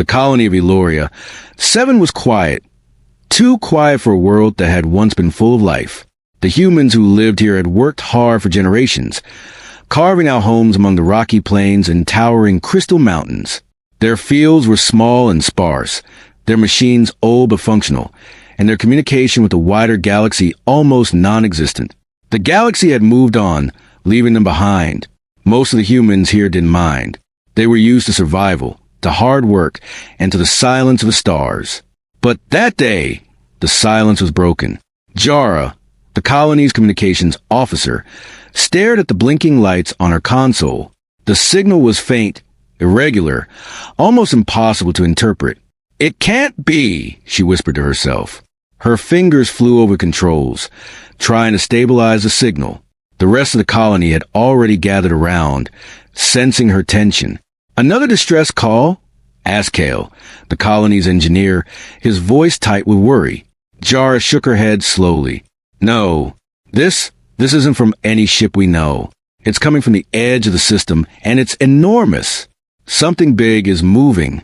the colony of Eloria, 7 was quiet. Too quiet for a world that had once been full of life. The humans who lived here had worked hard for generations, carving out homes among the rocky plains and towering crystal mountains. Their fields were small and sparse, their machines old but functional, and their communication with the wider galaxy almost non-existent. The galaxy had moved on, leaving them behind. Most of the humans here didn't mind. They were used to survival, to hard work, and to the silence of the stars. But that day, the silence was broken. Jara, the colony's communications officer, stared at the blinking lights on her console. The signal was faint, irregular, almost impossible to interpret. "It can't be," she whispered to herself. Her fingers flew over controls, trying to stabilize the signal. The rest of the colony had already gathered around, sensing her tension. "Another distress call?" asked Kale, the colony's engineer, his voice tight with worry. Jara shook her head slowly. "No, this isn't from any ship we know. It's coming from the edge of the system, and it's enormous. Something big is moving."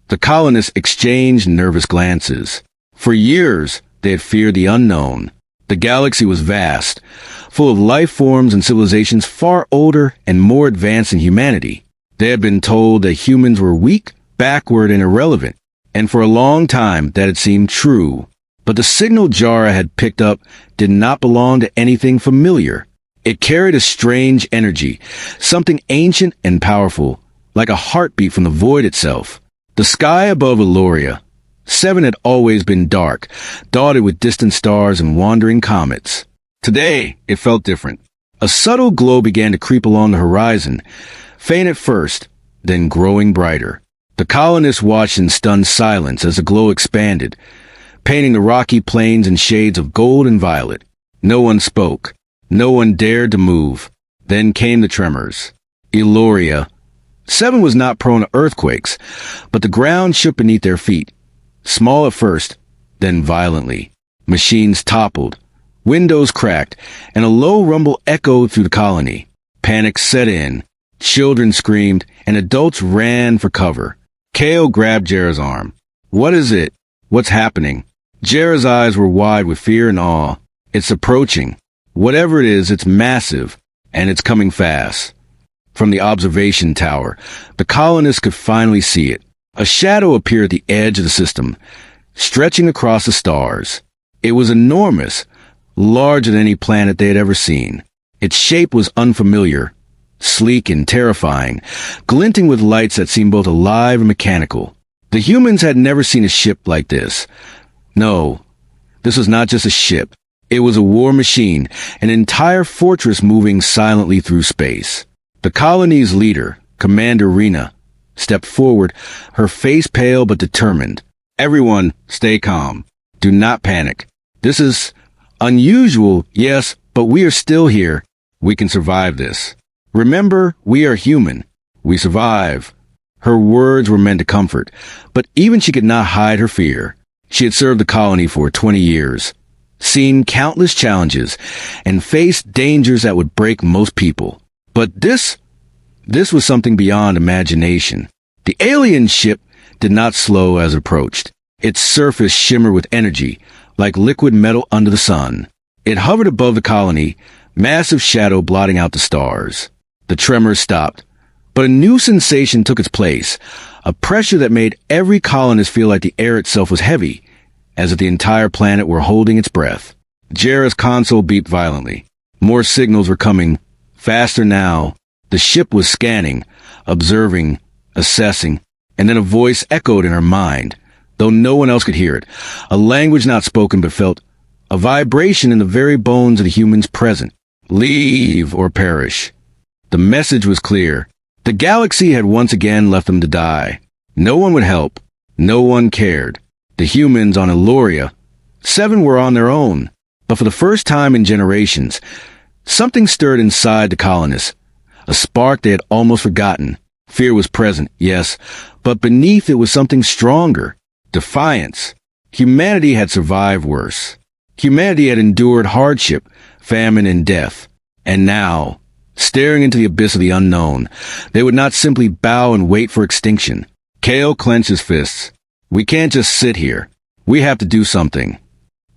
The colonists exchanged nervous glances. For years, they had feared the unknown. The galaxy was vast, full of life forms and civilizations far older and more advanced than humanity. They had been told that humans were weak, backward, and irrelevant, and for a long time that had seemed true. But the signal Jara had picked up did not belong to anything familiar. It carried a strange energy, something ancient and powerful, like a heartbeat from the void itself. The sky above Eloria, 7 had always been dark, dotted with distant stars and wandering comets. Today, it felt different. A subtle glow began to creep along the horizon, faint at first, then growing brighter. The colonists watched in stunned silence as the glow expanded, painting the rocky plains in shades of gold and violet. No one spoke. No one dared to move. Then came the tremors. Eloria. 7 was not prone to earthquakes, but the ground shook beneath their feet. Small at first, then violently. Machines toppled, windows cracked, and a low rumble echoed through the colony. Panic set in. Children screamed, and adults ran for cover. Kale grabbed Jara's arm. "What is it? What's happening?" Jara's eyes were wide with fear and awe. "It's approaching. Whatever it is, it's massive, and it's coming fast." From the observation tower, the colonists could finally see it. A shadow appeared at the edge of the system, stretching across the stars. It was enormous, larger than any planet they had ever seen. Its shape was unfamiliar, sleek and terrifying, glinting with lights that seemed both alive and mechanical. The humans had never seen a ship like this. No, this was not just a ship. It was a war machine, an entire fortress moving silently through space. The colony's leader, Commander Rena, stepped forward, her face pale but determined. "Everyone, stay calm. Do not panic. This is unusual, yes, but we are still here. We can survive this. Remember, we are human. We survive." Her words were meant to comfort, but even she could not hide her fear. She had served the colony for 20 years, seen countless challenges, and faced dangers that would break most people. But this was something beyond imagination. The alien ship did not slow as it approached. Its surface shimmered with energy, like liquid metal under the sun. It hovered above the colony, massive shadow blotting out the stars. The tremors stopped, but a new sensation took its place, a pressure that made every colonist feel like the air itself was heavy, as if the entire planet were holding its breath. Jara's console beeped violently. More signals were coming, faster now. The ship was scanning, observing, assessing, and then a voice echoed in her mind, though no one else could hear it, a language not spoken but felt, a vibration in the very bones of the humans present. "Leave or perish." The message was clear. The galaxy had once again left them to die. No one would help. No one cared. The humans on Eloria, 7 were on their own. But for the first time in generations, something stirred inside the colonists, a spark they had almost forgotten. Fear was present, yes, but beneath it was something stronger, defiance. Humanity had survived worse. Humanity had endured hardship, famine, and death. And now, staring into the abyss of the unknown, they would not simply bow and wait for extinction. Kale clenched his fists. We can't just sit here. We have to do something.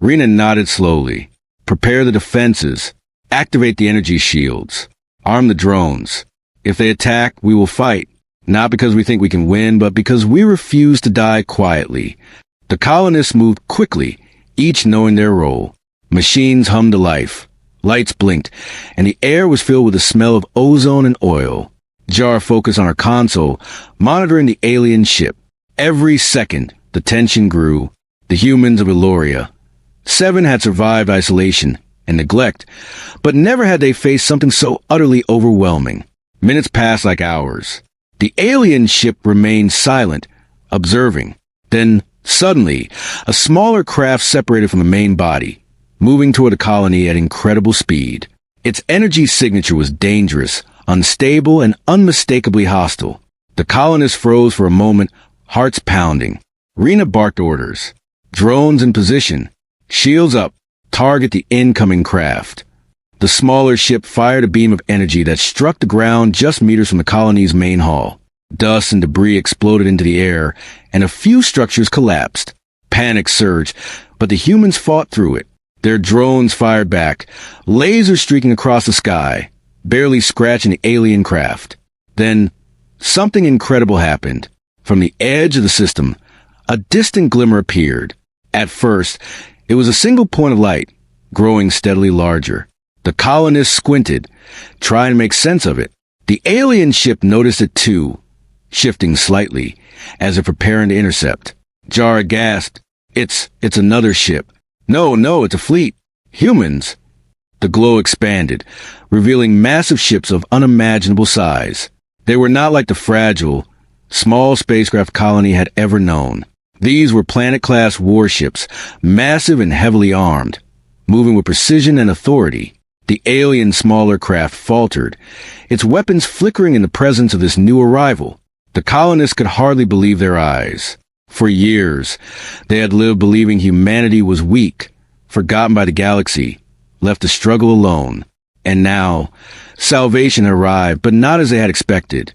Rena nodded slowly. Prepare the defenses. Activate the energy shields. Arm the drones. If they attack, we will fight. Not because we think we can win, but because we refuse to die quietly. The colonists moved quickly, each knowing their role. Machines hummed to life. Lights blinked, and the air was filled with the smell of ozone and oil. Jar focused on her console, monitoring the alien ship. Every second, the tension grew. The humans of Eloria. 7 had survived isolation and neglect, but never had they faced something so utterly overwhelming. Minutes passed like hours. The alien ship remained silent, observing. Then, suddenly, a smaller craft separated from the main body, moving toward the colony at incredible speed. Its energy signature was dangerous, unstable, and unmistakably hostile. The colonists froze for a moment, hearts pounding. Rena barked orders. Drones in position. Shields up. Target the incoming craft. The smaller ship fired a beam of energy that struck the ground just meters from the colony's main hall. Dust and debris exploded into the air, and a few structures collapsed. Panic surged, but the humans fought through it. Their drones fired back, lasers streaking across the sky, barely scratching the alien craft. Then, something incredible happened. From the edge of the system, a distant glimmer appeared. At first, it was a single point of light, growing steadily larger. The colonists squinted, trying to make sense of it. The alien ship noticed it too, shifting slightly, as if preparing to intercept. Jar gasped. It's another ship. No, it's a fleet. Humans. The glow expanded, revealing massive ships of unimaginable size. They were not like the fragile, small spacecraft colony had ever known. These were planet-class warships, massive and heavily armed, moving with precision and authority. The alien smaller craft faltered, its weapons flickering in the presence of this new arrival. The colonists could hardly believe their eyes. For years, they had lived believing humanity was weak, forgotten by the galaxy, left to struggle alone. And now, salvation had arrived, but not as they had expected.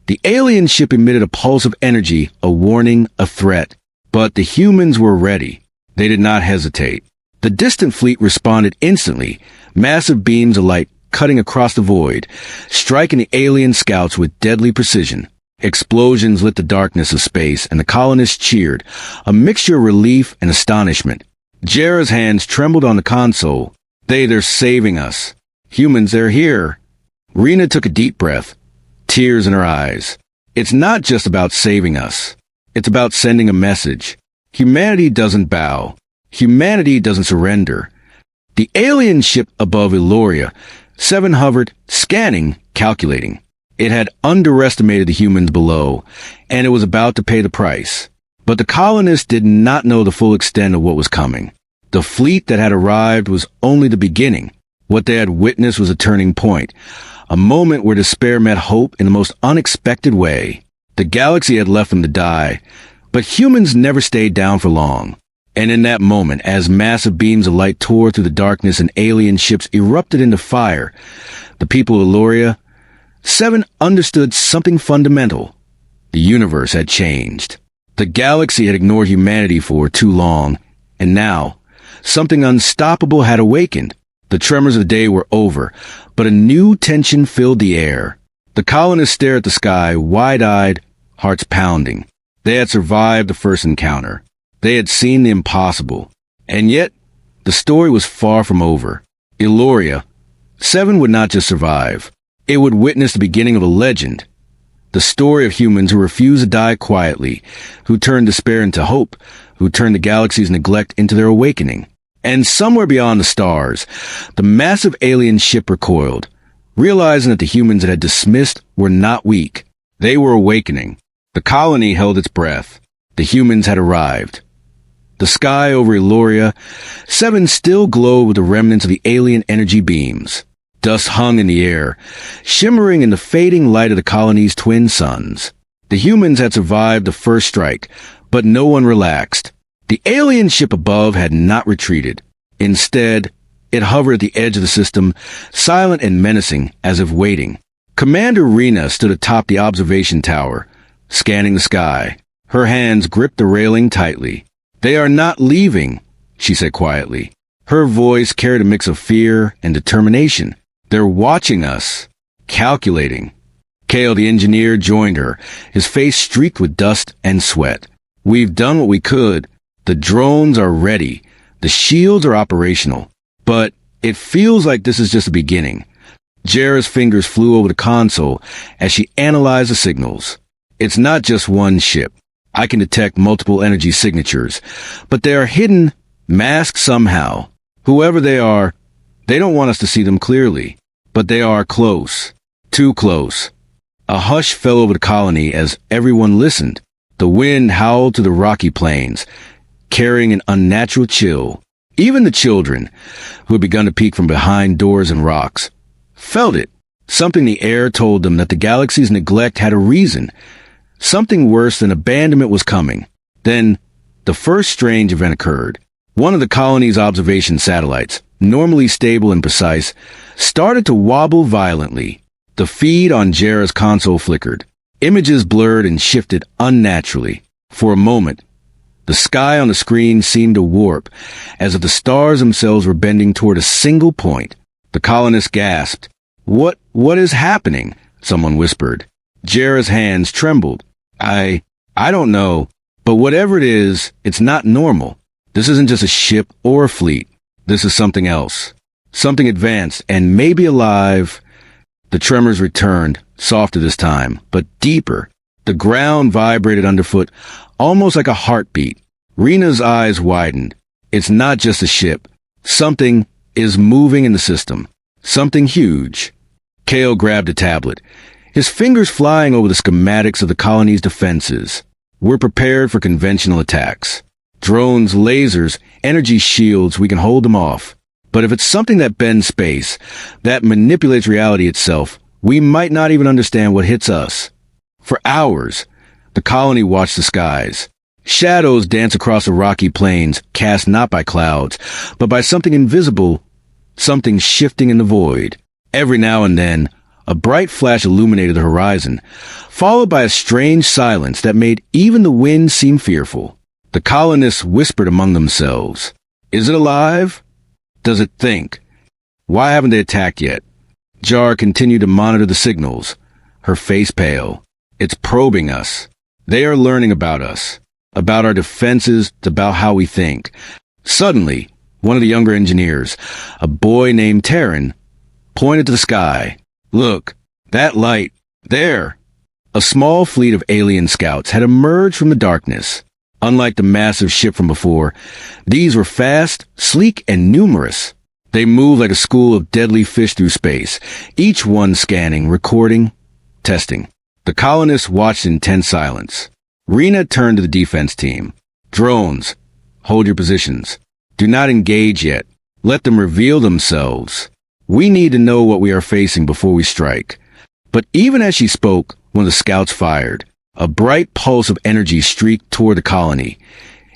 The alien ship emitted a pulse of energy, a warning, a threat. But the humans were ready. They did not hesitate. The distant fleet responded instantly, massive beams of light cutting across the void, striking the alien scouts with deadly precision. Explosions lit the darkness of space, and the colonists cheered, a mixture of relief and astonishment. Jera's hands trembled on the console. They're saving us. Humans, they're here. Rena took a deep breath, tears in her eyes. It's not just about saving us. It's about sending a message. Humanity doesn't bow. Humanity doesn't surrender. The alien ship above Eloria, 7 hovered, scanning, calculating. It had underestimated the humans below, and it was about to pay the price. But the colonists did not know the full extent of what was coming. The fleet that had arrived was only the beginning. What they had witnessed was a turning point, a moment where despair met hope in the most unexpected way. The galaxy had left them to die, but humans never stayed down for long. And in that moment, as massive beams of light tore through the darkness and alien ships erupted into fire, the people of Eloria, 7 understood something fundamental. The universe had changed. The galaxy had ignored humanity for too long, and now, something unstoppable had awakened. The tremors of the day were over, but a new tension filled the air. The colonists stared at the sky, wide-eyed, hearts pounding. They had survived the first encounter. They had seen the impossible. And yet, the story was far from over. Eloria, 7 would not just survive. It would witness the beginning of a legend. The story of humans who refused to die quietly, who turned despair into hope, who turned the galaxy's neglect into their awakening. And somewhere beyond the stars, the massive alien ship recoiled, realizing that the humans it had dismissed were not weak. They were awakening. The colony held its breath. The humans had arrived. The sky over Eloria, 7 still glowed with the remnants of the alien energy beams. Dust hung in the air, shimmering in the fading light of the colony's twin suns. The humans had survived the first strike, but no one relaxed. The alien ship above had not retreated. Instead, it hovered at the edge of the system, silent and menacing, as if waiting. Commander Rena stood atop the observation tower, scanning the sky. Her hands gripped the railing tightly. "They are not leaving," she said quietly. Her voice carried a mix of fear and determination. "They're watching us, calculating." Kale, the engineer, joined her, his face streaked with dust and sweat. "We've done what we could. The drones are ready. The shields are operational. But it feels like this is just the beginning." Jera's fingers flew over the console as she analyzed the signals. "It's not just one ship. I can detect multiple energy signatures, but they are hidden, masked somehow. Whoever they are, they don't want us to see them clearly, but they are close. Too close." A hush fell over the colony as everyone listened. The wind howled to the rocky plains, carrying an unnatural chill. Even the children, who had begun to peek from behind doors and rocks, felt it. Something in the air told them that the galaxy's neglect had a reason. Something worse than abandonment was coming. Then, the first strange event occurred. One of the colony's observation satellites, normally stable and precise, started to wobble violently. The feed on Jera's console flickered. Images blurred and shifted unnaturally. For a moment, the sky on the screen seemed to warp, as if the stars themselves were bending toward a single point. The colonists gasped. What is happening?" someone whispered. Jera's hands trembled. I don't know, but whatever it is, it's not normal. This isn't just a ship or a fleet. This is something else. Something advanced and maybe alive." The tremors returned, softer this time, but deeper. The ground vibrated underfoot, almost like a heartbeat. Rena's eyes widened. It's not just a ship. Something is moving in the system. Something huge. Kale grabbed a tablet, his fingers flying over the schematics of the colony's defenses. "We're prepared for conventional attacks. Drones, lasers, energy shields, we can hold them off. But if it's something that bends space, that manipulates reality itself, we might not even understand what hits us." For hours, the colony watched the skies. Shadows dance across the rocky plains, cast not by clouds, but by something invisible, something shifting in the void. Every now and then, a bright flash illuminated the horizon, followed by a strange silence that made even the wind seem fearful. The colonists whispered among themselves. "Is it alive? Does it think? Why haven't they attacked yet?" Jar continued to monitor the signals, her face pale. "It's probing us. They are learning about us, about our defenses, about how we think." Suddenly, one of the younger engineers, a boy named Terran, pointed to the sky. "Look, that light, there!" A small fleet of alien scouts had emerged from the darkness. Unlike the massive ship from before, these were fast, sleek, and numerous. They moved like a school of deadly fish through space, each one scanning, recording, testing. The colonists watched in tense silence. Rena turned to the defense team. "Drones, hold your positions. Do not engage yet. Let them reveal themselves. We need to know what we are facing before we strike." But even as she spoke, one of the scouts fired. A bright pulse of energy streaked toward the colony,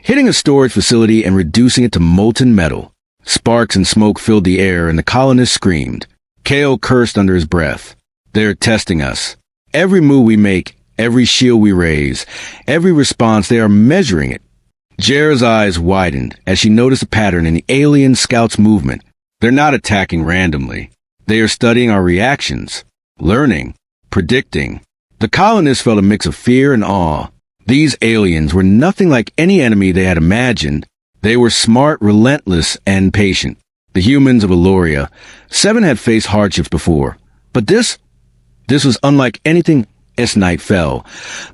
hitting a storage facility and reducing it to molten metal. Sparks and smoke filled the air, and the colonists screamed. Kale cursed under his breath. "They're testing us. Every move we make, every shield we raise, every response, they are measuring it." Jera's eyes widened as she noticed a pattern in the alien scouts' movement. They're not attacking randomly. They are studying our reactions, learning, predicting. The colonists felt a mix of fear and awe. These aliens were nothing like any enemy they had imagined. They were smart, relentless, and patient. The humans of Eloria, 7 had faced hardships before, but this was unlike anything. As night fell,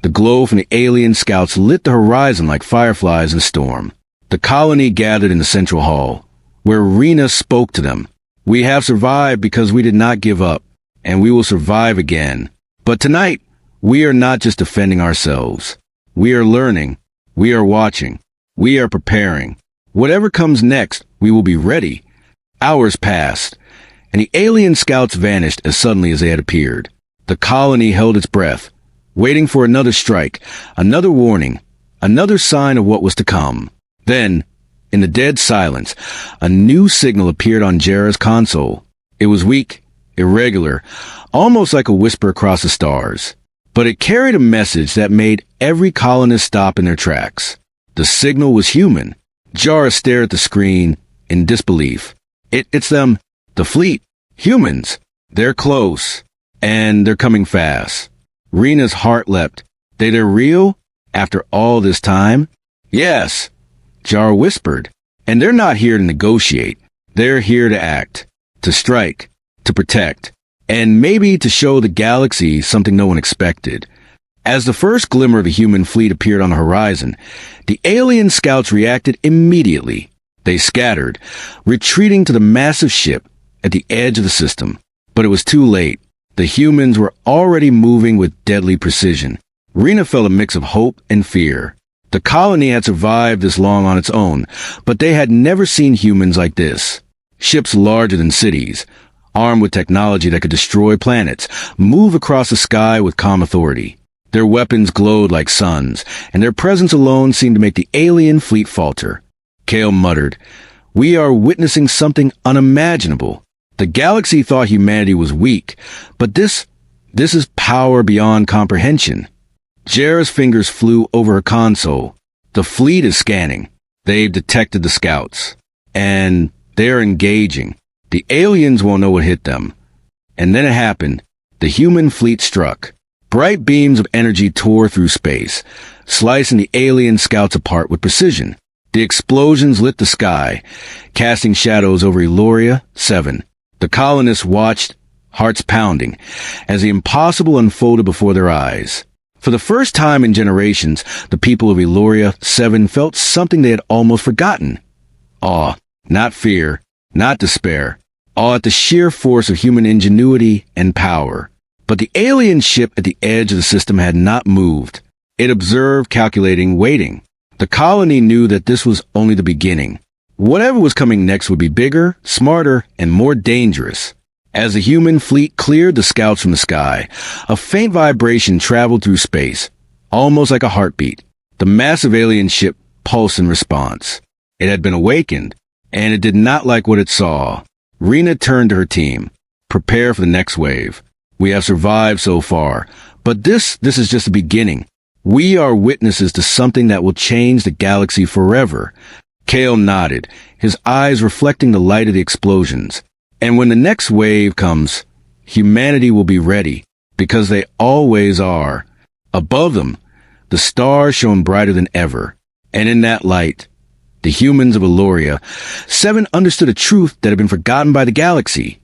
the glow from the alien scouts lit the horizon like fireflies in a storm. The colony gathered in the central hall, where Rena spoke to them. "We have survived because we did not give up, and we will survive again. But tonight, we are not just defending ourselves. We are learning. We are watching. We are preparing. Whatever comes next, we will be ready." Hours passed, and the alien scouts vanished as suddenly as they had appeared. The colony held its breath, waiting for another strike, another warning, another sign of what was to come. Then, in the dead silence, a new signal appeared on Jera's console. It was weak, irregular, almost like a whisper across the stars. but it carried a message that made every colonist stop in their tracks. The signal was human. Jara stared at the screen in disbelief. It's them, the fleet, humans. They're close, and they're coming fast. Rena's heart leapt. They're real? After all this time? Yes, Jara whispered. And they're not here to negotiate. They're here to act, to strike, to protect, and maybe to show the galaxy something no one expected. As the first glimmer of a human fleet appeared on the horizon, the alien scouts reacted immediately. They scattered, retreating to the massive ship at the edge of the system. But it was too late. The humans were already moving with deadly precision. Rena felt a mix of hope and fear. The colony had survived this long on its own, but they had never seen humans like this. Ships larger than cities, armed with technology that could destroy planets, move across the sky with calm authority. Their weapons glowed like suns, and their presence alone seemed to make the alien fleet falter. Kale muttered, "We are witnessing something unimaginable. The galaxy thought humanity was weak, but this is power beyond comprehension." Jara's fingers flew over her console. The fleet is scanning. They've detected the scouts. And they're engaging. The aliens won't know what hit them. And then it happened. The human fleet struck. Bright beams of energy tore through space, slicing the alien scouts apart with precision. The explosions lit the sky, casting shadows over Eloria 7. The colonists watched, hearts pounding, as the impossible unfolded before their eyes. For the first time in generations, the people of Eloria 7 felt something they had almost forgotten. Awe, not fear, not despair. Awe at the sheer force of human ingenuity and power. But the alien ship at the edge of the system had not moved. It observed, calculating, waiting. The colony knew that this was only the beginning. Whatever was coming next would be bigger, smarter, and more dangerous. As the human fleet cleared the scouts from the sky, a faint vibration traveled through space, almost like a heartbeat. The massive alien ship pulsed in response. It had been awakened, and it did not like what it saw. Rena turned to her team. Prepare for the next wave. We have survived so far, but this is just the beginning. We are witnesses to something that will change the galaxy forever. Kale nodded, his eyes reflecting the light of the explosions. And when the next wave comes, humanity will be ready, because they always are. Above them, the stars shone brighter than ever. And in that light, the humans of Eloria 7 understood a truth that had been forgotten by the galaxy.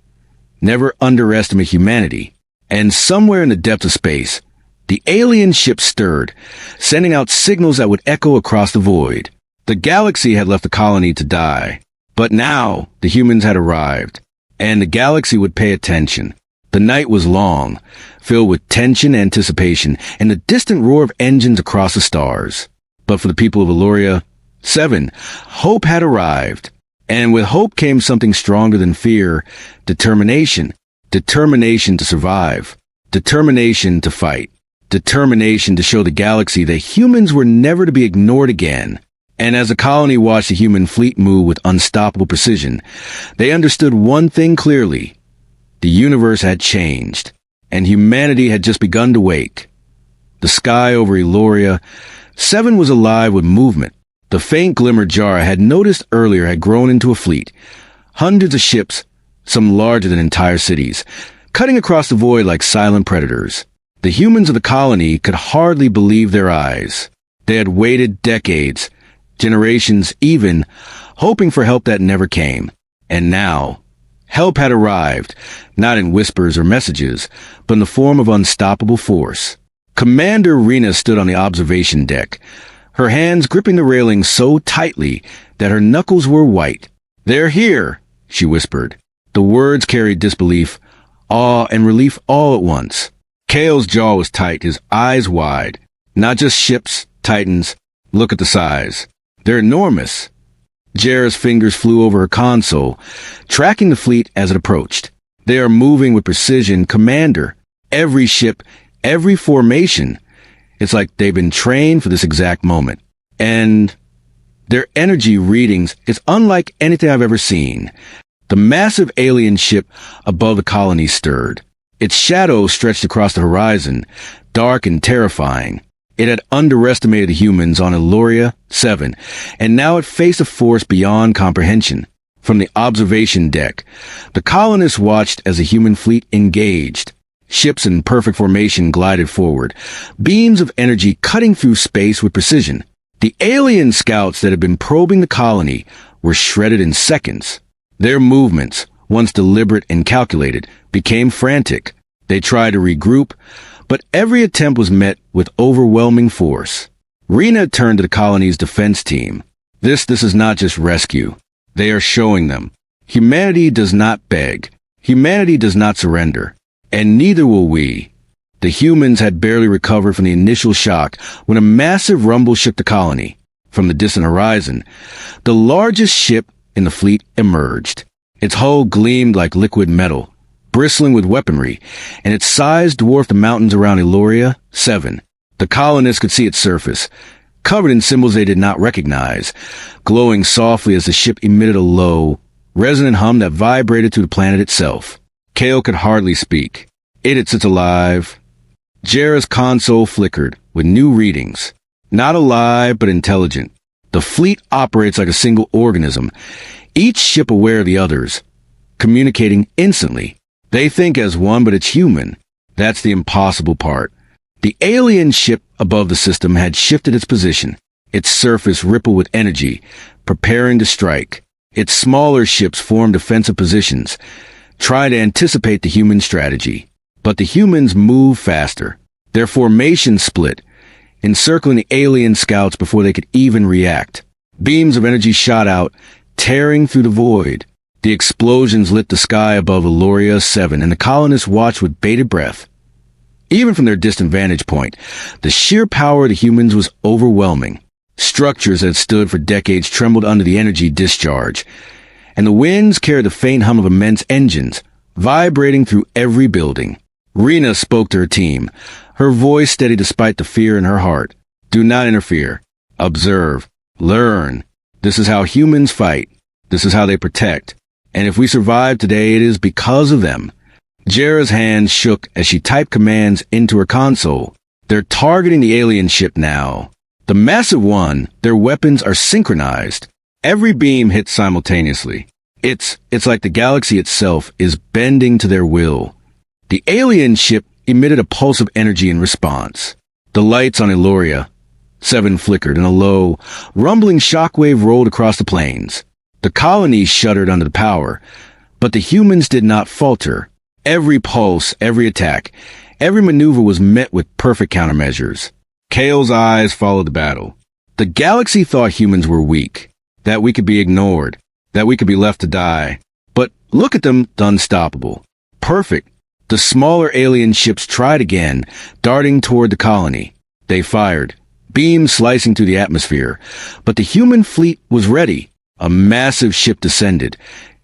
Never underestimate humanity. And somewhere in the depths of space, the alien ship stirred, sending out signals that would echo across the void. The galaxy had left the colony to die. But now, the humans had arrived. And the galaxy would pay attention. The night was long, filled with tension, anticipation, and the distant roar of engines across the stars. But for the people of Eloria 7, hope had arrived. And with hope came something stronger than fear, determination. Determination to survive. Determination to fight. Determination to show the galaxy that humans were never to be ignored again. And as the colony watched the human fleet move with unstoppable precision, they understood one thing clearly. The universe had changed, and humanity had just begun to wake. The sky over Eloria 7 was alive with movement. The faint glimmer Jara had noticed earlier had grown into a fleet. Hundreds of ships, some larger than entire cities, cutting across the void like silent predators. The humans of the colony could hardly believe their eyes. They had waited decades, generations even, hoping for help that never came. And now, help had arrived, not in whispers or messages, but in the form of unstoppable force. Commander Rena stood on the observation deck, her hands gripping the railing so tightly that her knuckles were white. "They're here," she whispered. The words carried disbelief, awe, and relief all at once. Kale's jaw was tight, his eyes wide. Not just ships, titans. Look at the size. They're enormous. Jara's fingers flew over her console, tracking the fleet as it approached. They are moving with precision, Commander. Every ship, every formation. It's like they've been trained for this exact moment. And their energy readings is unlike anything I've ever seen. The massive alien ship above the colony stirred. Its shadow stretched across the horizon, dark and terrifying. It had underestimated the humans on Eloria 7, and now it faced a force beyond comprehension. From the observation deck, the colonists watched as the human fleet engaged. Ships in perfect formation glided forward, beams of energy cutting through space with precision. The alien scouts that had been probing the colony were shredded in seconds. Their movements, once deliberate and calculated, became frantic. They tried to regroup, but every attempt was met with overwhelming force. Rena turned to the colony's defense team. This is not just rescue. They are showing them. Humanity does not beg. Humanity does not surrender. And neither will we. The humans had barely recovered from the initial shock when a massive rumble shook the colony. From the distant horizon, the largest ship in the fleet emerged. Its hull gleamed like liquid metal, bristling with weaponry, and its size dwarfed the mountains around Eloria 7. The colonists could see its surface, covered in symbols they did not recognize, glowing softly as the ship emitted a low, resonant hum that vibrated through the planet itself. Kale could hardly speak. It's alive. Jera's console flickered, with new readings. Not alive, but intelligent. The fleet operates like a single organism, each ship aware of the others, communicating instantly. They think as one, but it's human. That's the impossible part. The alien ship above the system had shifted its position, its surface rippled with energy, preparing to strike. Its smaller ships formed defensive positions, trying to anticipate the human strategy. But the humans moved faster. Their formation split, encircling the alien scouts before they could even react. Beams of energy shot out, tearing through the void. The explosions lit the sky above Eloria 7, and the colonists watched with bated breath. Even from their distant vantage point, the sheer power of the humans was overwhelming. Structures that stood for decades trembled under the energy discharge, and the winds carried the faint hum of immense engines, vibrating through every building. Rena spoke to her team, her voice steady despite the fear in her heart. Do not interfere. Observe. Learn. This is how humans fight. This is how they protect. And if we survive today, it is because of them. Jera's hands shook as she typed commands into her console. They're targeting the alien ship now. The massive one, their weapons are synchronized. Every beam hits simultaneously. It's like the galaxy itself is bending to their will. The alien ship emitted a pulse of energy in response. The lights on Eloria 7 flickered, and a low, rumbling shockwave rolled across the plains. The colony shuddered under the power, but the humans did not falter. Every pulse, every attack, every maneuver was met with perfect countermeasures. Kale's eyes followed the battle. The galaxy thought humans were weak, that we could be ignored, that we could be left to die. But look at them, unstoppable. Perfect. The smaller alien ships tried again, darting toward the colony. They fired, beams slicing through the atmosphere, but the human fleet was ready. A massive ship descended,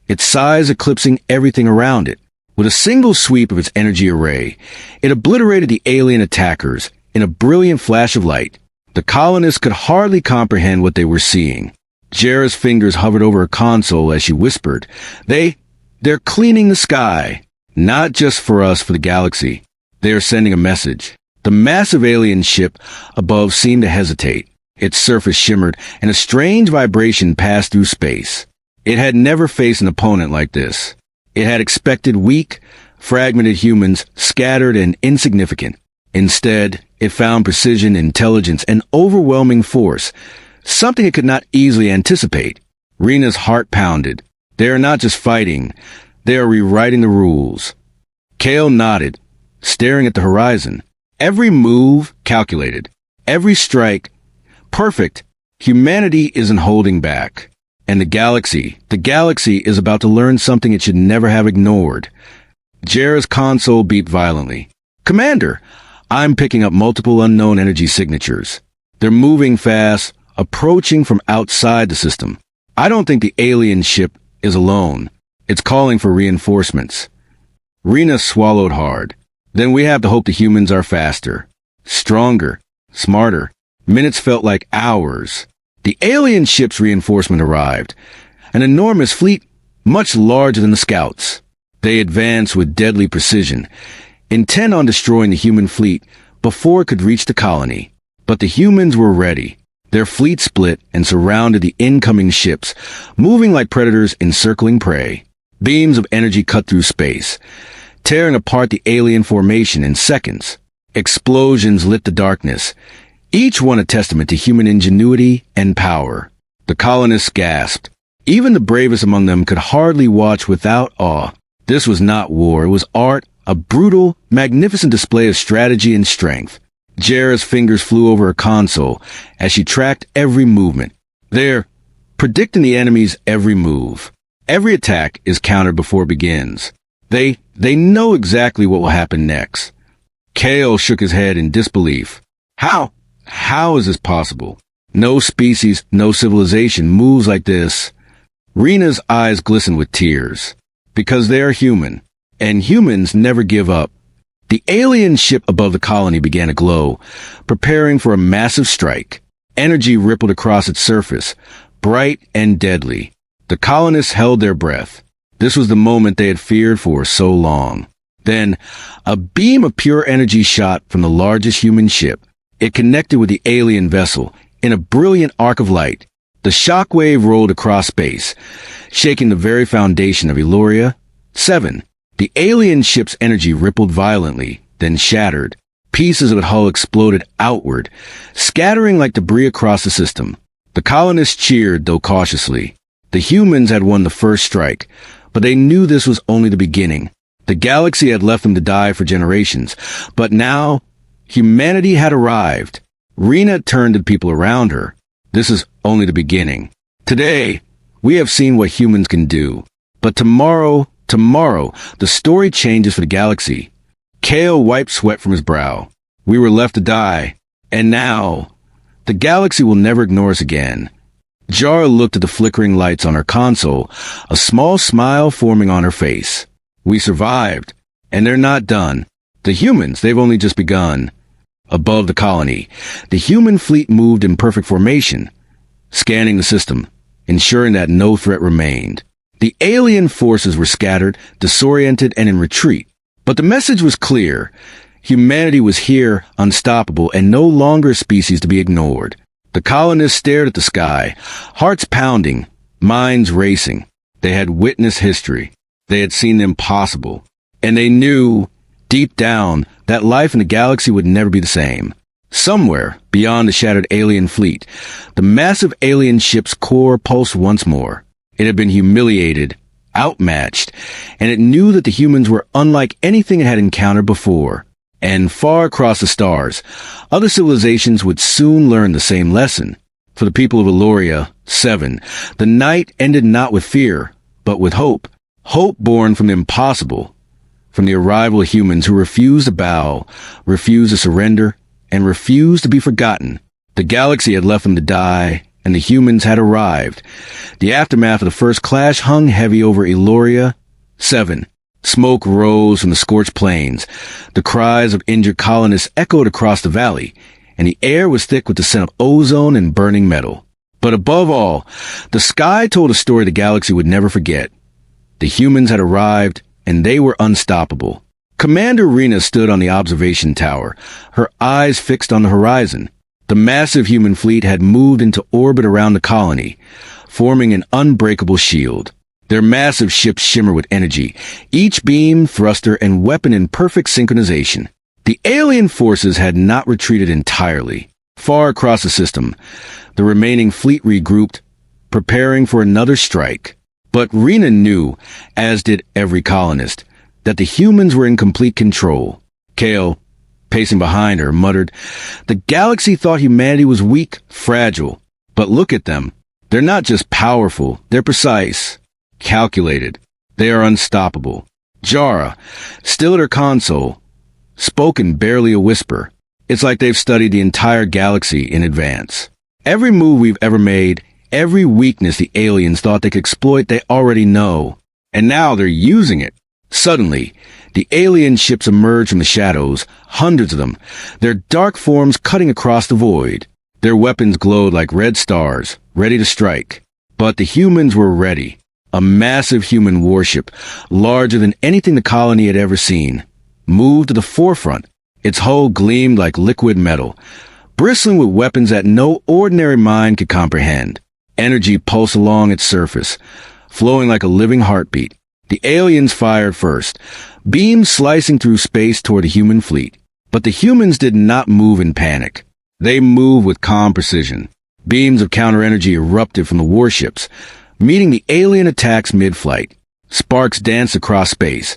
its size eclipsing everything around it. With a single sweep of its energy array, it obliterated the alien attackers in a brilliant flash of light. The colonists could hardly comprehend what they were seeing. Jera's fingers hovered over her console as she whispered, They're cleaning the sky. Not just for us, for the galaxy. They are sending a message. The massive alien ship above seemed to hesitate. Its surface shimmered, and a strange vibration passed through space. It had never faced an opponent like this. It had expected weak, fragmented humans, scattered and insignificant. Instead, it found precision, intelligence, and overwhelming force, something it could not easily anticipate. Rena's heart pounded. They are not just fighting. They are rewriting the rules. Kale nodded, staring at the horizon. Every move calculated. Every strike perfect. Humanity isn't holding back. And the galaxy is about to learn something it should never have ignored. Jera's console beeped violently. Commander, I'm picking up multiple unknown energy signatures. They're moving fast, approaching from outside the system. I don't think the alien ship is alone. It's calling for reinforcements. Rena swallowed hard. Then we have to hope the humans are faster, stronger, smarter. Minutes felt like hours. The alien ship's reinforcement arrived. An enormous fleet, much larger than the scouts. They advanced with deadly precision, intent on destroying the human fleet before it could reach the colony. But the humans were ready. Their fleet split and surrounded the incoming ships, moving like predators encircling prey. Beams of energy cut through space, tearing apart the alien formation in seconds. Explosions lit the darkness, each one a testament to human ingenuity and power. The colonists gasped. Even the bravest among them could hardly watch without awe. This was not war, it was art, a brutal, magnificent display of strategy and strength. Jera's fingers flew over her console as she tracked every movement. There, predicting the enemy's every move. Every attack is countered before it begins. They know exactly what will happen next. Kale shook his head in disbelief. How is this possible? No species, no civilization moves like this. Rena's eyes glistened with tears. Because they are human, and humans never give up. The alien ship above the colony began to glow, preparing for a massive strike. Energy rippled across its surface, bright and deadly. The colonists held their breath. This was the moment they had feared for so long. Then, a beam of pure energy shot from the largest human ship. It connected with the alien vessel in a brilliant arc of light. The shockwave rolled across space, shaking the very foundation of Eloria. 7. The alien ship's energy rippled violently, then shattered. Pieces of its hull exploded outward, scattering like debris across the system. The colonists cheered, though cautiously. The humans had won the first strike, but they knew this was only the beginning. The galaxy had left them to die for generations, but now, humanity had arrived. Rena turned to the people around her. This is only the beginning. Today, we have seen what humans can do. But tomorrow, the story changes for the galaxy. Kale wiped sweat from his brow. We were left to die. And now, the galaxy will never ignore us again. Jara looked at the flickering lights on her console, a small smile forming on her face. We survived. And they're not done. The humans, they've only just begun. Above the colony, the human fleet moved in perfect formation, scanning the system, ensuring that no threat remained. The alien forces were scattered, disoriented, and in retreat. But the message was clear. Humanity was here, unstoppable, and no longer a species to be ignored. The colonists stared at the sky, hearts pounding, minds racing. They had witnessed history. They had seen the impossible. And they knew, deep down, that life in the galaxy would never be the same. Somewhere, beyond the shattered alien fleet, the massive alien ship's core pulsed once more. It had been humiliated, outmatched, and it knew that the humans were unlike anything it had encountered before. And far across the stars, other civilizations would soon learn the same lesson. For the people of Eloria, 7, the night ended not with fear, but with hope. Hope born from the impossible. From the arrival of humans who refused to bow, refused to surrender, and refused to be forgotten. The galaxy had left them to die, and the humans had arrived. The aftermath of the first clash hung heavy over Eloria. 7. Smoke rose from the scorched plains. The cries of injured colonists echoed across the valley, and the air was thick with the scent of ozone and burning metal. But above all, the sky told a story the galaxy would never forget. The humans had arrived, and they were unstoppable. Commander Rena stood on the observation tower, her eyes fixed on the horizon. The massive human fleet had moved into orbit around the colony, forming an unbreakable shield. Their massive ships shimmered with energy, each beam, thruster, and weapon in perfect synchronization. The alien forces had not retreated entirely. Far across the system, the remaining fleet regrouped, preparing for another strike. But Rena knew, as did every colonist, that the humans were in complete control. Kale, pacing behind her, muttered, "The galaxy thought humanity was weak, fragile. But look at them. They're not just powerful, they're precise, calculated. They are unstoppable." Jara, still at her console, spoke in barely a whisper. "It's like they've studied the entire galaxy in advance. Every move we've ever made, every weakness the aliens thought they could exploit, they already know. And now they're using it." Suddenly, the alien ships emerged from the shadows, hundreds of them, their dark forms cutting across the void. Their weapons glowed like red stars, ready to strike. But the humans were ready. A massive human warship, larger than anything the colony had ever seen. moved to the forefront. Its hull gleamed like liquid metal, bristling with weapons that no ordinary mind could comprehend. Energy pulsed along its surface, flowing like a living heartbeat. The aliens fired first, beams slicing through space toward the human fleet. But the humans did not move in panic. They moved with calm precision. Beams of counter-energy erupted from the warships, meeting the alien attacks mid-flight. Sparks danced across space,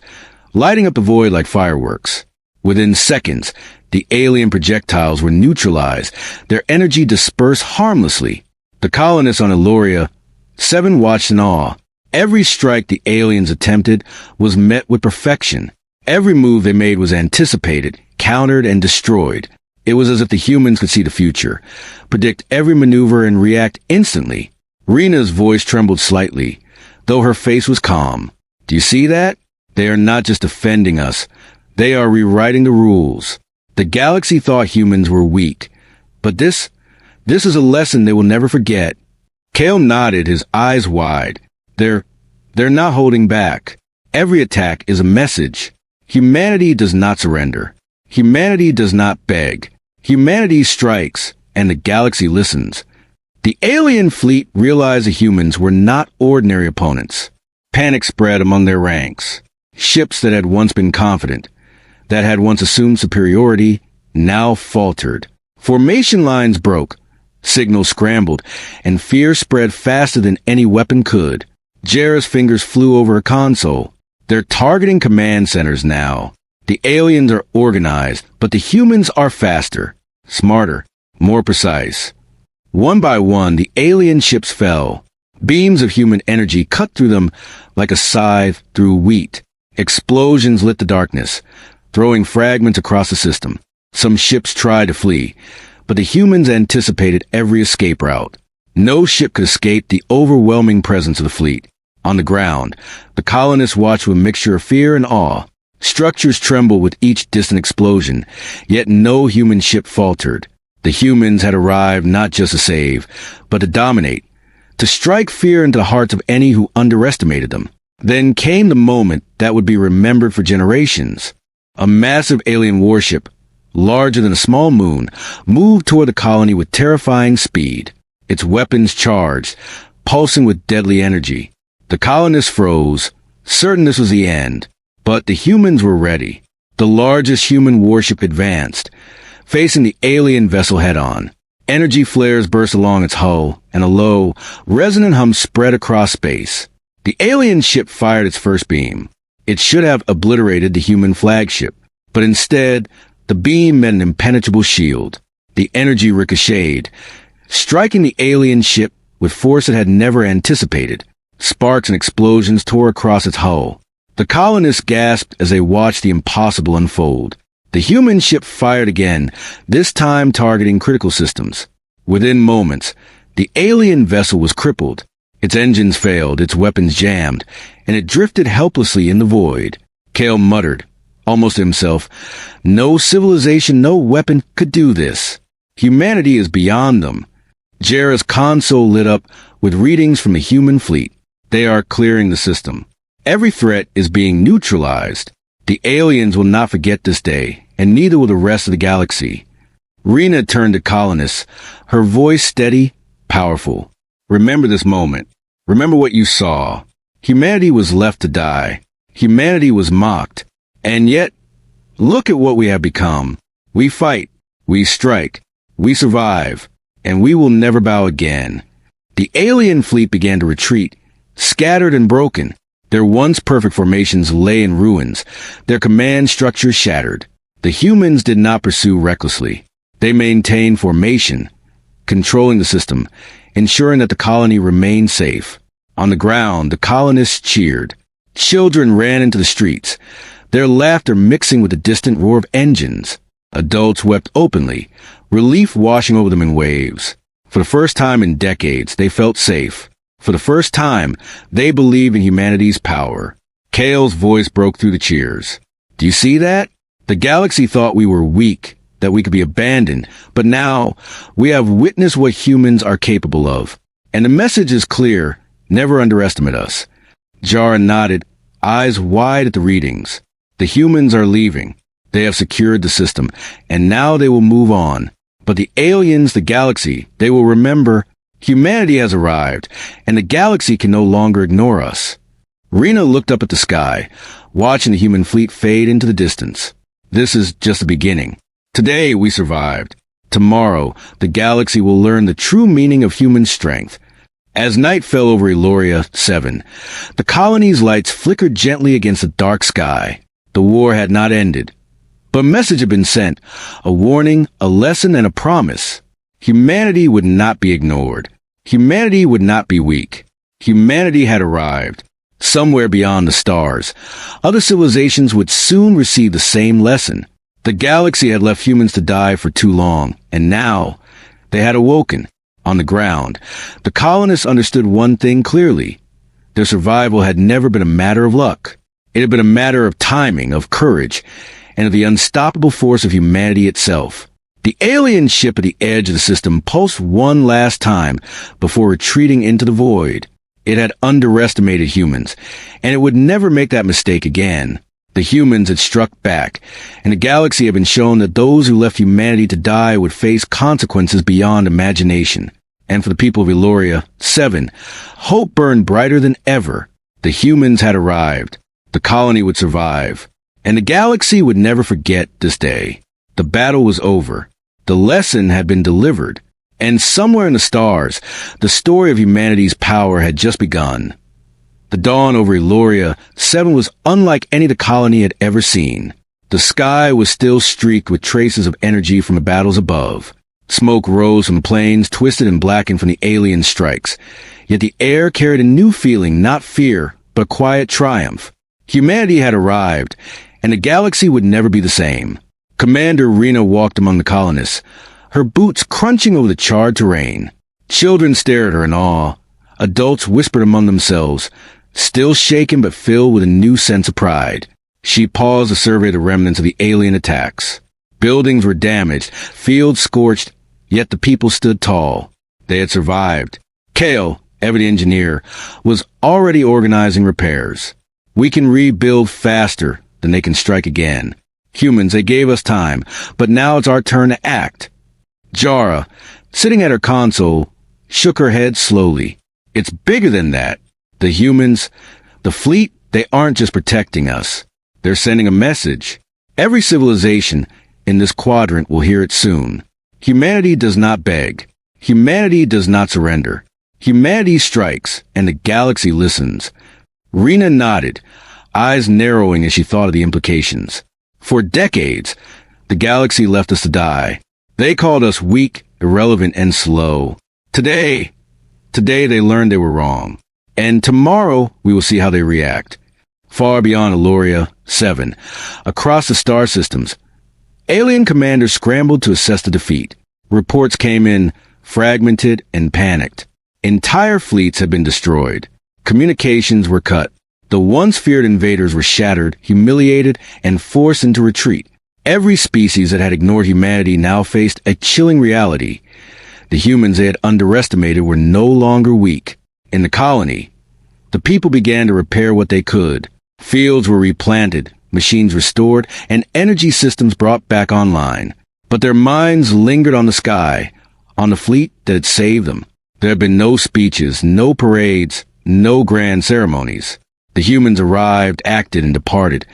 lighting up the void like fireworks. Within seconds, the alien projectiles were neutralized, their energy dispersed harmlessly. The colonists on Eloria, 7 watched in awe. Every strike the aliens attempted was met with perfection. Every move they made was anticipated, countered, and destroyed. It was as if the humans could see the future, predict every maneuver, and react instantly. Rena's voice trembled slightly, though her face was calm. Do you see that? They are not just defending us. They are rewriting the rules. The galaxy thought humans were weak, but this is a lesson they will never forget. Kale nodded, his eyes wide. They're not holding back. Every attack is a message. Humanity does not surrender. Humanity does not beg. Humanity strikes, and the galaxy listens. The alien fleet realized the humans were not ordinary opponents. Panic spread among their ranks. Ships that had once been confident, that had once assumed superiority, now faltered. Formation lines broke. Signals scrambled, and fear spread faster than any weapon could. Jera's fingers flew over a console. They're targeting command centers now. The aliens are organized, but the humans are faster, smarter, more precise. One by one, the alien ships fell. Beams of human energy cut through them like a scythe through wheat. Explosions lit the darkness, throwing fragments across the system. Some ships tried to flee, but the humans anticipated every escape route. No ship could escape the overwhelming presence of the fleet. On the ground, the colonists watched with a mixture of fear and awe. Structures trembled with each distant explosion, yet no human ship faltered. The humans had arrived not just to save, but to dominate, to strike fear into the hearts of any who underestimated them. Then came the moment that would be remembered for generations. A massive alien warship, larger than a small moon, moved toward the colony with terrifying speed. Its weapons charged, pulsing with deadly energy. The colonists froze, certain this was the end. But the humans were ready. The largest human warship advanced, facing the alien vessel head-on. Energy flares burst along its hull, and a low, resonant hum spread across space. The alien ship fired its first beam. It should have obliterated the human flagship, but instead, the beam met an impenetrable shield. The energy ricocheted, striking the alien ship with force it had never anticipated. Sparks and explosions tore across its hull. The colonists gasped as they watched the impossible unfold. The human ship fired again, this time targeting critical systems. Within moments, the alien vessel was crippled. Its engines failed, its weapons jammed, and it drifted helplessly in the void. Kale muttered, almost to himself, "No civilization, no weapon could do this. Humanity is beyond them." Jera's console lit up with readings from the human fleet. They are clearing the system. Every threat is being neutralized. The aliens will not forget this day, and neither will the rest of the galaxy. Rena turned to colonists, her voice steady, powerful. Remember this moment. Remember what you saw. Humanity was left to die. Humanity was mocked. And yet, look at what we have become. We fight, we strike, we survive, and we will never bow again. The alien fleet began to retreat, scattered and broken. Their once perfect formations lay in ruins, their command structures shattered. The humans did not pursue recklessly. They maintained formation, controlling the system, ensuring that the colony remained safe. On the ground, the colonists cheered. Children ran into the streets, their laughter mixing with the distant roar of engines. Adults wept openly, relief washing over them in waves. For the first time in decades, they felt safe. For the first time, they believed in humanity's power. Kale's voice broke through the cheers. Do you see that? The galaxy thought we were weak, that we could be abandoned, but now we have witnessed what humans are capable of. And the message is clear, never underestimate us. Jara nodded, eyes wide at the readings. The humans are leaving. They have secured the system, and now they will move on. But the aliens, the galaxy, they will remember humanity has arrived, and the galaxy can no longer ignore us. Rena looked up at the sky, watching the human fleet fade into the distance. This is just the beginning. Today we survived. Tomorrow, the galaxy will learn the true meaning of human strength. As night fell over Eloria 7, the colony's lights flickered gently against the dark sky. The war had not ended. But a message had been sent, a warning, a lesson, and a promise. Humanity would not be ignored. Humanity would not be weak. Humanity had arrived. Somewhere beyond the stars, other civilizations would soon receive the same lesson. The galaxy had left humans to die for too long, and now they had awoken. On the ground, the colonists understood one thing clearly. Their survival had never been a matter of luck. It had been a matter of timing, of courage, and of the unstoppable force of humanity itself. The alien ship at the edge of the system pulsed one last time before retreating into the void. It had underestimated humans, and it would never make that mistake again. The humans had struck back, and the galaxy had been shown that those who left humanity to die would face consequences beyond imagination. And for the people of Eloria 7, hope burned brighter than ever. The humans had arrived. The colony would survive. And the galaxy would never forget this day. The battle was over. The lesson had been delivered. And somewhere in the stars, the story of humanity's power had just begun. The dawn over Eloria 7 was unlike any the colony had ever seen. The sky was still streaked with traces of energy from the battles above. Smoke rose from the plains, twisted and blackened from the alien strikes. Yet the air carried a new feeling, not fear, but quiet triumph. Humanity had arrived, and the galaxy would never be the same. Commander Rena walked among the colonists, her boots crunching over the charred terrain. Children stared at her in awe. Adults whispered among themselves, still shaken but filled with a new sense of pride. She paused to survey the remnants of the alien attacks. Buildings were damaged, fields scorched, yet the people stood tall. They had survived. Kale, ever the engineer, was already organizing repairs. We can rebuild faster than they can strike again. Humans, they gave us time, but now it's our turn to act. Jara, sitting at her console, shook her head slowly. It's bigger than that. The humans, the fleet, they aren't just protecting us. They're sending a message. Every civilization in this quadrant will hear it soon. Humanity does not beg. Humanity does not surrender. Humanity strikes, and the galaxy listens. Rena nodded, eyes narrowing as she thought of the implications. For decades, the galaxy left us to die. They called us weak, irrelevant, and slow. Today they learned they were wrong. And tomorrow, we will see how they react. Far beyond Eloria 7, across the star systems, alien commanders scrambled to assess the defeat. Reports came in, fragmented and panicked. Entire fleets had been destroyed. Communications were cut. The once feared invaders were shattered, humiliated, and forced into retreat. Every species that had ignored humanity now faced a chilling reality. The humans they had underestimated were no longer weak. In the colony, the people began to repair what they could. Fields were replanted, machines restored, and energy systems brought back online. But their minds lingered on the sky, on the fleet that had saved them. There had been no speeches, no parades, no grand ceremonies. The humans arrived, acted, and departed,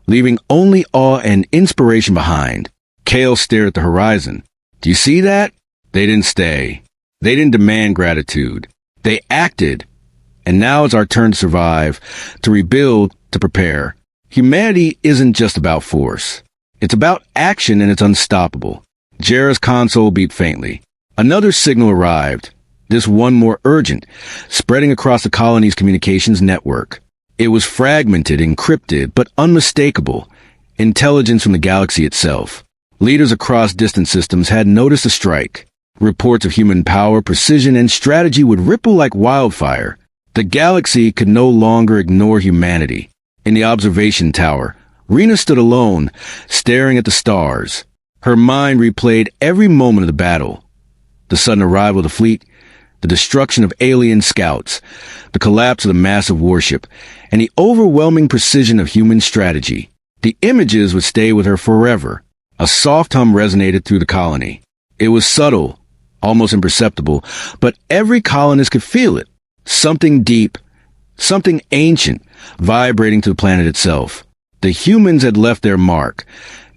leaving only awe and inspiration behind. Kale stared at the horizon. Do you see that? They didn't stay. They didn't demand gratitude. They acted. And now it's our turn to survive, to rebuild, to prepare. Humanity isn't just about force. It's about action, and it's unstoppable. Jara's console beeped faintly. Another signal arrived, this one more urgent, spreading across the colony's communications network. It was fragmented, encrypted, but unmistakable. Intelligence from the galaxy itself. Leaders across distant systems had noticed the strike. Reports of human power, precision, and strategy would ripple like wildfire. The galaxy could no longer ignore humanity. In the observation tower, Rena stood alone, staring at the stars. Her mind replayed every moment of the battle. The sudden arrival of the fleet, the destruction of alien scouts, the collapse of the massive warship, and the overwhelming precision of human strategy. The images would stay with her forever. A soft hum resonated through the colony. It was subtle, almost imperceptible, but every colonist could feel it. Something deep, something ancient, vibrating to the planet itself. The humans had left their mark,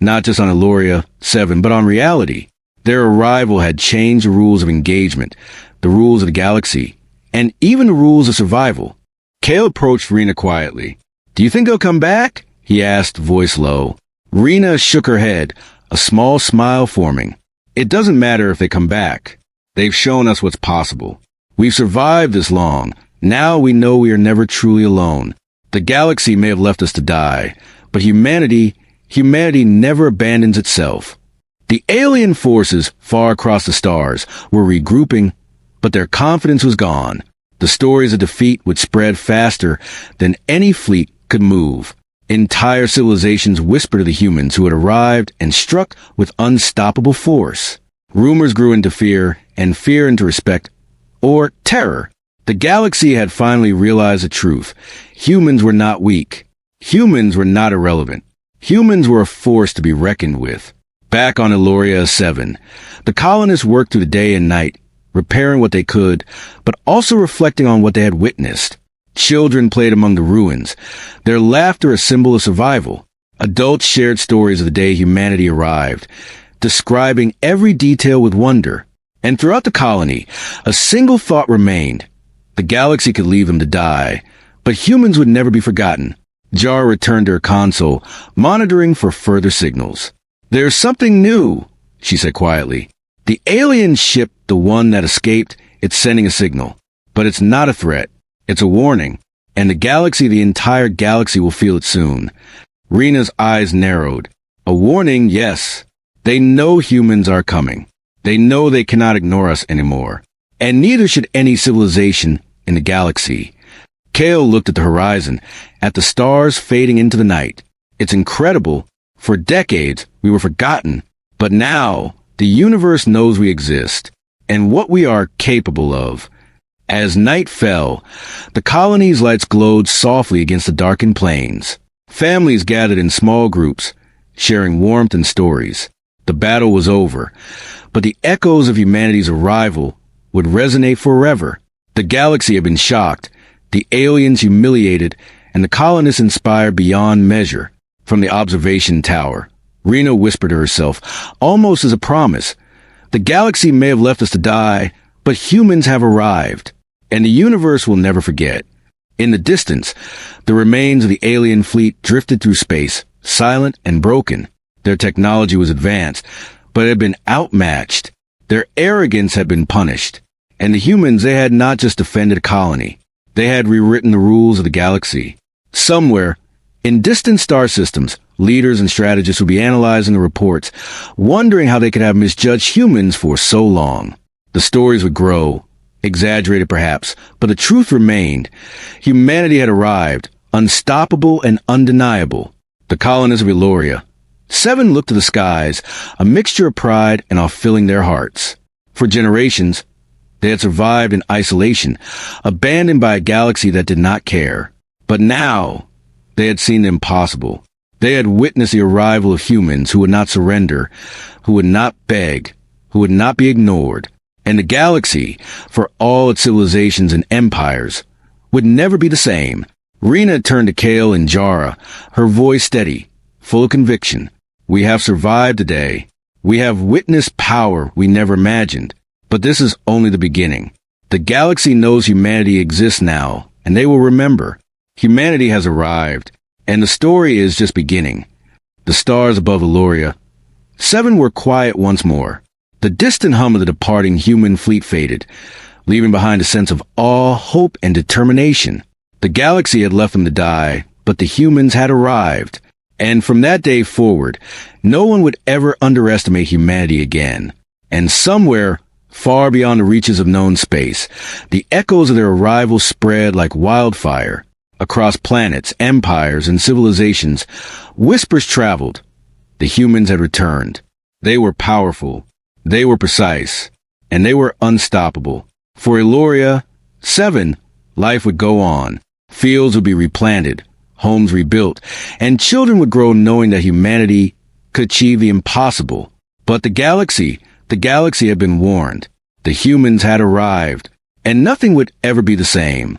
not just on Eloria 7, but on reality. Their arrival had changed the rules of engagement, the rules of the galaxy, and even the rules of survival. Kale approached Rena quietly. "Do you think they'll come back?" he asked, voice low. Rena shook her head, a small smile forming. "It doesn't matter if they come back. They've shown us what's possible. We've survived this long. Now we know we are never truly alone. The galaxy may have left us to die, but humanity never abandons itself." The alien forces far across the stars were regrouping, but their confidence was gone. The stories of defeat would spread faster than any fleet could move. Entire civilizations whispered to the humans who had arrived and struck with unstoppable force. Rumors grew into fear, and fear into respect, or terror. The galaxy had finally realized the truth. Humans were not weak. Humans were not irrelevant. Humans were a force to be reckoned with. Back on Eloria 7, the colonists worked through the day and night, repairing what they could, but also reflecting on what they had witnessed. Children played among the ruins, their laughter a symbol of survival. Adults shared stories of the day humanity arrived, describing every detail with wonder. And throughout the colony, a single thought remained. The galaxy could leave them to die, but humans would never be forgotten. Jara returned to her console, monitoring for further signals. "There's something new," she said quietly. "The alien ship, the one that escaped, it's sending a signal. But it's not a threat. It's a warning. And the entire galaxy will feel it soon." Rena's eyes narrowed. "A warning, yes. They know humans are coming. They know they cannot ignore us anymore. And neither should any civilization in the galaxy." Kale looked at the horizon, at the stars fading into the night. "It's incredible. For decades, we were forgotten. But now, the universe knows we exist, and what we are capable of." As night fell, the colony's lights glowed softly against the darkened plains. Families gathered in small groups, sharing warmth and stories. The battle was over, but the echoes of humanity's arrival would resonate forever. The galaxy had been shocked, the aliens humiliated, and the colonists inspired beyond measure. From the observation tower, Rena whispered to herself, almost as a promise, "The galaxy may have left us to die, but humans have arrived, and the universe will never forget." In the distance, the remains of the alien fleet drifted through space, silent and broken. Their technology was advanced, but it had been outmatched. Their arrogance had been punished. And the humans, they had not just defended a colony. They had rewritten the rules of the galaxy. Somewhere, in distant star systems, leaders and strategists would be analyzing the reports, wondering how they could have misjudged humans for so long. The stories would grow, exaggerated perhaps, but the truth remained. Humanity had arrived, unstoppable and undeniable. The colonists of Eloria 7 looked to the skies, a mixture of pride and awe filling their hearts. For generations, they had survived in isolation, abandoned by a galaxy that did not care. But now, they had seen the impossible. They had witnessed the arrival of humans who would not surrender, who would not beg, who would not be ignored. And the galaxy, for all its civilizations and empires, would never be the same. Rena turned to Kale and Jara, her voice steady, full of conviction. "We have survived today. We have witnessed power we never imagined. But this is only the beginning. The galaxy knows humanity exists now, and they will remember. Humanity has arrived, and the story is just beginning." The stars above Eloria 7 were quiet once more. The distant hum of the departing human fleet faded, leaving behind a sense of awe, hope, and determination. The galaxy had left them to die, but the humans had arrived. And from that day forward, no one would ever underestimate humanity again. And somewhere, far beyond the reaches of known space, the echoes of their arrival spread like wildfire. Across planets, empires, and civilizations, whispers traveled. The humans had returned. They were powerful. They were precise. And they were unstoppable. For Eloria 7, life would go on. Fields would be replanted. homes rebuilt, and children would grow knowing that humanity could achieve the impossible. But the galaxy had been warned. The humans had arrived, and nothing would ever be the same.